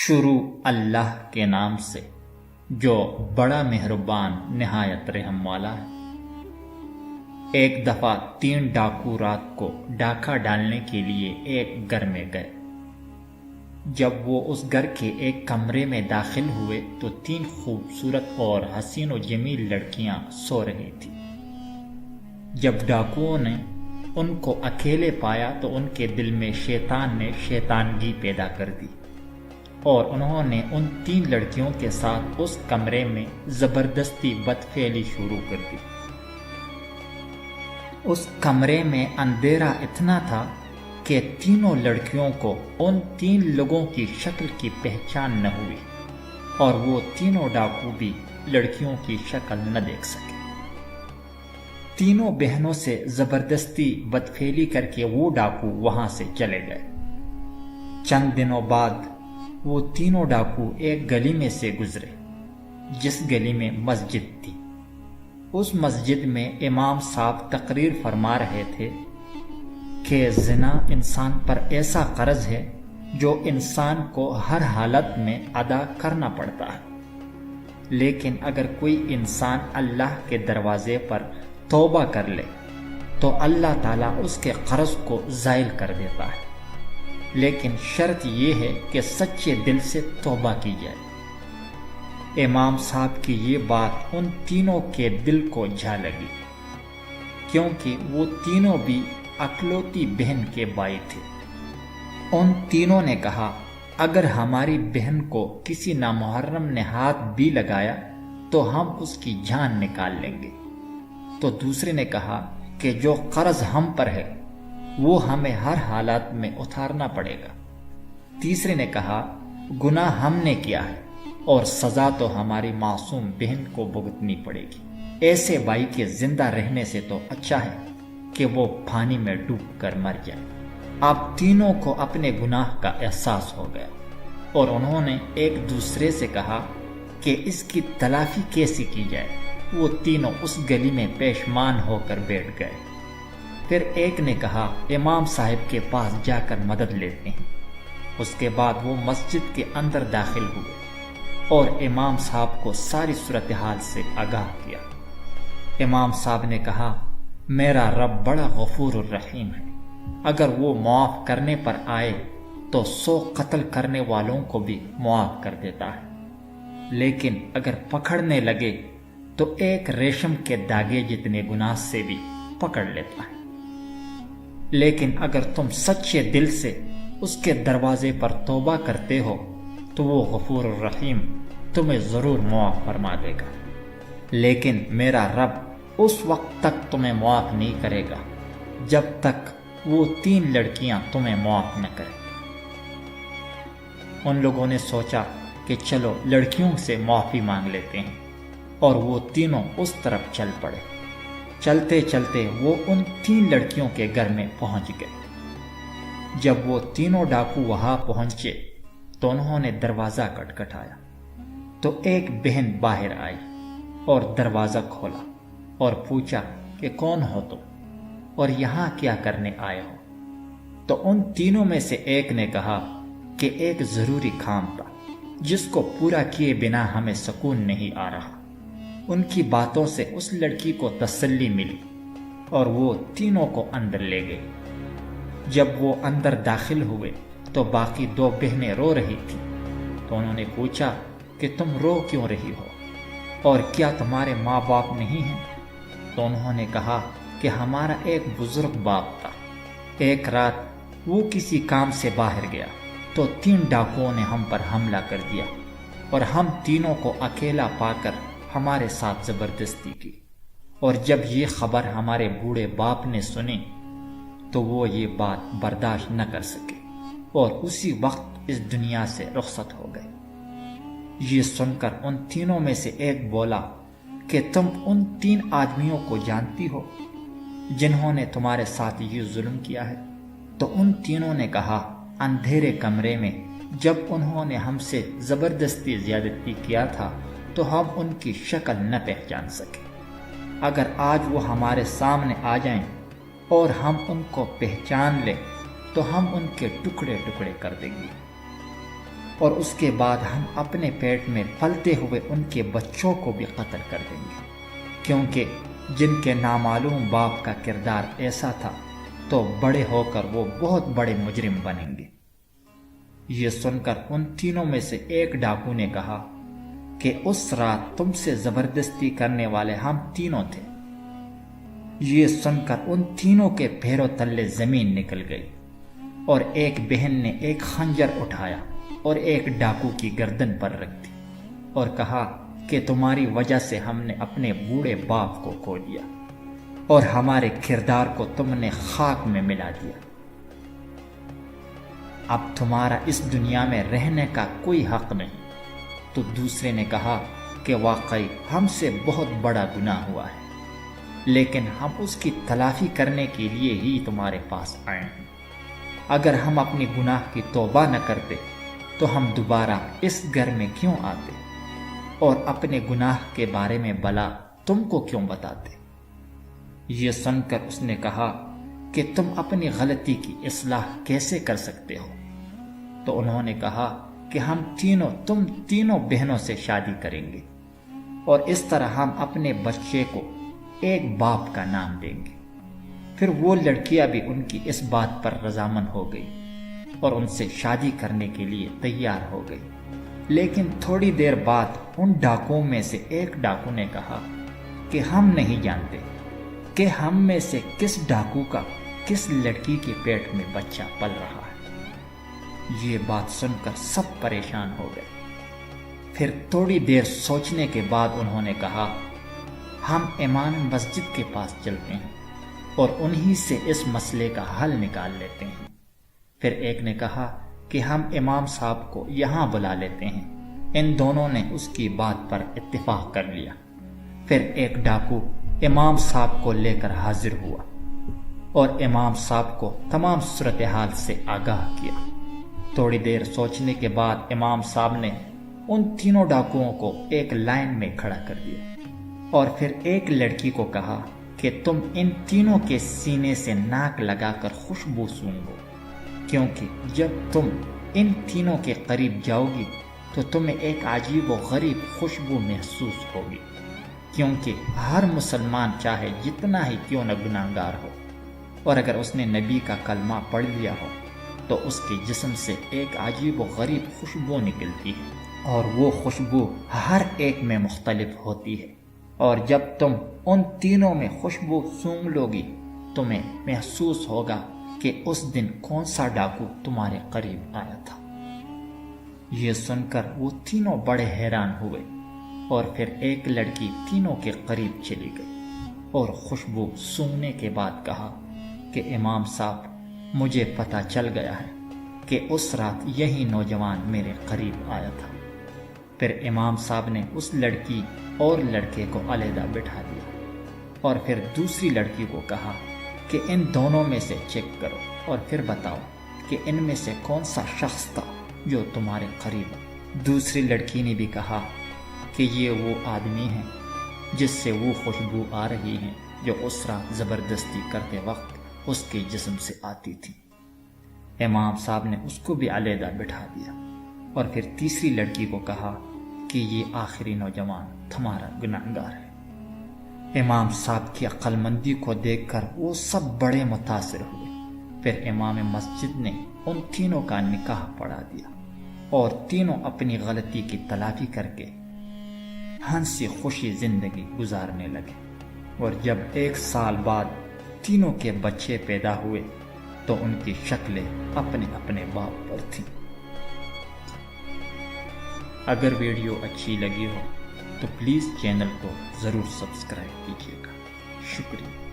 شروع اللہ کے نام سے جو بڑا مہربان نہایت رحم والا ہے۔ ایک دفعہ 3 ڈاکو رات کو ڈاکہ ڈالنے کے لیے ایک گھر میں گئے۔ جب وہ اس گھر کے ایک کمرے میں داخل ہوئے تو 3 خوبصورت اور حسین و جمیل لڑکیاں سو رہی تھیں۔ جب ڈاکوؤں نے ان کو اکیلے پایا تو ان کے دل میں شیطان نے شیطانگی پیدا کر دی اور انہوں نے ان 3 لڑکیوں کے ساتھ اس کمرے میں زبردستی بدفعلی شروع کر دی۔ اس کمرے میں اندھیرا اتنا تھا کہ تینوں لڑکیوں کو ان 3 لوگوں کی شکل کی پہچان نہ ہوئی اور وہ تینوں ڈاکو بھی لڑکیوں کی شکل نہ دیکھ سکے۔ تینوں بہنوں سے زبردستی بدفعلی کر کے وہ ڈاکو وہاں سے چلے گئے۔ چند دنوں بعد وہ تینوں ڈاکو ایک گلی میں سے گزرے جس گلی میں مسجد تھی۔ اس مسجد میں امام صاحب تقریر فرما رہے تھے کہ زنا انسان پر ایسا قرض ہے جو انسان کو ہر حالت میں ادا کرنا پڑتا ہے، لیکن اگر کوئی انسان اللہ کے دروازے پر توبہ کر لے تو اللہ تعالیٰ اس کے قرض کو زائل کر دیتا ہے، لیکن شرط یہ ہے کہ سچے دل سے توبہ کی جائے۔ امام صاحب کی یہ بات ان تینوں کے دل کو جھا لگی، کیونکہ وہ تینوں بھی اکلوتی بہن کے بھائی تھے۔ ان تینوں نے کہا، اگر ہماری بہن کو کسی نامحرم نے ہاتھ بھی لگایا تو ہم اس کی جان نکال لیں گے۔ تو دوسرے نے کہا کہ جو قرض ہم پر ہے وہ ہمیں ہر حالات میں اتارنا پڑے گا۔ تیسرے نے کہا، گناہ ہم نے کیا ہے اور سزا تو ہماری معصوم بہن کو بھگتنی پڑے گی۔ ایسے بھائی کے زندہ رہنے سے تو اچھا ہے کہ وہ پانی میں ڈوب کر مر جائے۔ اب تینوں کو اپنے گناہ کا احساس ہو گیا اور انہوں نے ایک دوسرے سے کہا کہ اس کی تلافی کیسی کی جائے۔ وہ تینوں اس گلی میں پیشمان ہو کر بیٹھ گئے۔ پھر ایک نے کہا، امام صاحب کے پاس جا کر مدد لیتے ہیں۔ اس کے بعد وہ مسجد کے اندر داخل ہوئے اور امام صاحب کو ساری صورتحال سے آگاہ کیا۔ امام صاحب نے کہا، میرا رب بڑا غفور الرحیم ہے، اگر وہ معاف کرنے پر آئے تو 100 قتل کرنے والوں کو بھی معاف کر دیتا ہے، لیکن اگر پکڑنے لگے تو ایک ریشم کے داغے جتنے گناہ سے بھی پکڑ لیتا ہے۔ لیکن اگر تم سچے دل سے اس کے دروازے پر توبہ کرتے ہو تو وہ غفور الرحیم تمہیں ضرور معاف فرما دے گا، لیکن میرا رب اس وقت تک تمہیں معاف نہیں کرے گا جب تک وہ 3 لڑکیاں تمہیں معاف نہ کریں۔ ان لوگوں نے سوچا کہ چلو لڑکیوں سے معافی مانگ لیتے ہیں، اور وہ تینوں اس طرف چل پڑے۔ چلتے چلتے وہ ان 3 لڑکیوں کے گھر میں پہنچ گئے۔ جب وہ تینوں ڈاکو وہاں پہنچے تو انہوں نے دروازہ کھٹکھٹایا تو ایک بہن باہر آئی اور دروازہ کھولا اور پوچھا کہ کون ہو تم اور یہاں کیا کرنے آئے ہو؟ تو ان تینوں میں سے ایک نے کہا کہ ایک ضروری کام تھا جس کو پورا کیے بنا ہمیں سکون نہیں آ رہا۔ ان کی باتوں سے اس لڑکی کو تسلی ملی اور وہ تینوں کو اندر لے گئی۔ جب وہ اندر داخل ہوئے تو باقی 2 بہنیں رو رہی تھیں، تو انہوں نے پوچھا کہ تم رو کیوں رہی ہو اور کیا تمہارے ماں باپ نہیں ہیں؟ تو انہوں نے کہا کہ ہمارا ایک بزرگ باپ تھا، ایک رات وہ کسی کام سے باہر گیا تو 3 ڈاکوؤں نے ہم پر حملہ کر دیا اور ہم تینوں کو اکیلا پا کر ہمارے ساتھ زبردستی کی، اور جب یہ خبر ہمارے بوڑھے باپ نے سنی تو وہ یہ بات برداشت نہ کر سکے اور اسی وقت اس دنیا سے رخصت ہو گئے۔ یہ سن کر ان تینوں میں سے ایک بولا کہ تم ان 3 آدمیوں کو جانتی ہو جنہوں نے تمہارے ساتھ یہ ظلم کیا ہے؟ تو ان تینوں نے کہا، اندھیرے کمرے میں جب انہوں نے ہم سے زبردستی زیادتی کیا تھا تو ہم ان کی شکل نہ پہچان سکے۔ اگر آج وہ ہمارے سامنے آ جائیں اور ہم ان کو پہچان لیں تو ہم ان کے ٹکڑے ٹکڑے کر دیں گے۔ اور اس کے بعد ہم اپنے پیٹ میں پلتے ہوئے ان کے بچوں کو بھی قتل کر دیں گے، کیونکہ جن کے نامعلوم باپ کا کردار ایسا تھا تو بڑے ہو کر وہ بہت بڑے مجرم بنیں گے۔ یہ سن کر ان تینوں میں سے ایک ڈاکو نے کہا کہ اس رات تم سے زبردستی کرنے والے ہم تینوں تھے۔ یہ سن کر ان تینوں کے پیروں تلے زمین نکل گئی، اور ایک بہن نے ایک خنجر اٹھایا اور ایک ڈاکو کی گردن پر رکھ دی اور کہا کہ تمہاری وجہ سے ہم نے اپنے بوڑھے باپ کو کھو دیا اور ہمارے کردار کو تم نے خاک میں ملا دیا۔ اب تمہارا اس دنیا میں رہنے کا کوئی حق نہیں۔ تو دوسرے نے کہا کہ واقعی ہم سے بہت بڑا گناہ ہوا ہے، لیکن ہم اس کی تلافی کرنے کے لیے ہی تمہارے پاس آئے ہیں۔ اگر ہم اپنی گناہ کی توبہ نہ کرتے تو ہم دوبارہ اس گھر میں کیوں آتے اور اپنے گناہ کے بارے میں بلا تم کو کیوں بتاتے؟ یہ سن کر اس نے کہا کہ تم اپنی غلطی کی اصلاح کیسے کر سکتے ہو؟ تو انہوں نے کہا کہ ہم تم تینوں بہنوں سے شادی کریں گے، اور اس طرح ہم اپنے بچے کو ایک باپ کا نام دیں گے۔ پھر وہ لڑکیاں بھی ان کی اس بات پر رضامند ہو گئی اور ان سے شادی کرنے کے لیے تیار ہو گئی۔ لیکن تھوڑی دیر بعد ان ڈاکوؤں میں سے ایک ڈاکو نے کہا کہ ہم نہیں جانتے کہ ہم میں سے کس ڈاکو کا کس لڑکی کے پیٹ میں بچہ پل رہا ہے۔ یہ بات سن کر سب پریشان ہو گئے۔ پھر تھوڑی دیر سوچنے کے بعد انہوں نے کہا ہم امام مسجد کے پاس چلتے ہیں اور انہی سے اس مسئلے کا حل نکال لیتے ہیں۔ پھر ایک نے کہا کہ ہم امام صاحب کو یہاں بلا لیتے ہیں۔ ان دونوں نے اس کی بات پر اتفاق کر لیا۔ پھر ایک ڈاکو امام صاحب کو لے کر حاضر ہوا اور امام صاحب کو تمام صورتحال سے آگاہ کیا۔ تھوڑی دیر سوچنے کے بعد امام صاحب نے ان تینوں ڈاکوؤں کو ایک لائن میں کھڑا کر دیا اور پھر ایک لڑکی کو کہا کہ تم ان تینوں کے سینے سے ناک لگا کر خوشبو سونگو، کیونکہ جب تم ان تینوں کے قریب جاؤ گی تو تمہیں ایک عجیب و غریب خوشبو محسوس ہوگی، کیونکہ ہر مسلمان چاہے جتنا ہی کیوں نہ گناہگار ہو، اور اگر اس نے نبی کا کلمہ پڑھ لیا ہو تو اس کے جسم سے ایک عجیب و غریب خوشبو نکلتی ہے، اور وہ خوشبو ہر ایک میں مختلف ہوتی ہے، اور جب تم ان تینوں میں خوشبو سونگ لو گی تمہیں محسوس ہوگا کہ اس دن کون سا ڈاکو تمہارے قریب آیا تھا۔ یہ سن کر وہ تینوں بڑے حیران ہوئے، اور پھر ایک لڑکی تینوں کے قریب چلی گئی اور خوشبو سونگنے کے بعد کہا کہ امام صاحب مجھے پتہ چل گیا ہے کہ اس رات یہی نوجوان میرے قریب آیا تھا۔ پھر امام صاحب نے اس لڑکی اور لڑکے کو علیحدہ بٹھا دیا اور پھر دوسری لڑکی کو کہا کہ ان دونوں میں سے چیک کرو اور پھر بتاؤ کہ ان میں سے کون سا شخص تھا جو تمہارے قریب ہے۔ دوسری لڑکی نے بھی کہا کہ یہ وہ آدمی ہے جس سے وہ خوشبو آ رہی ہے جو اس رات زبردستی کرتے وقت اس کے جسم سے آتی تھی۔ امام صاحب نے اس کو بھی علیحدہ بٹھا دیا اور پھر تیسری لڑکی کو کہا کہ یہ آخری نوجوان تمہارا گناہگار ہے۔ امام صاحب کی عقل مندی کو دیکھ کر وہ سب بڑے متاثر ہوئے۔ پھر امام مسجد نے ان تینوں کا نکاح پڑھا دیا اور تینوں اپنی غلطی کی تلافی کر کے ہنسی خوشی زندگی گزارنے لگے، اور جب 1 سال بعد تینوں کے بچے پیدا ہوئے تو ان کی شکلیں اپنے اپنے باپ پر تھیں۔ اگر ویڈیو اچھی لگی ہو تو پلیز چینل کو ضرور سبسکرائب کیجیے گا۔ شکریہ۔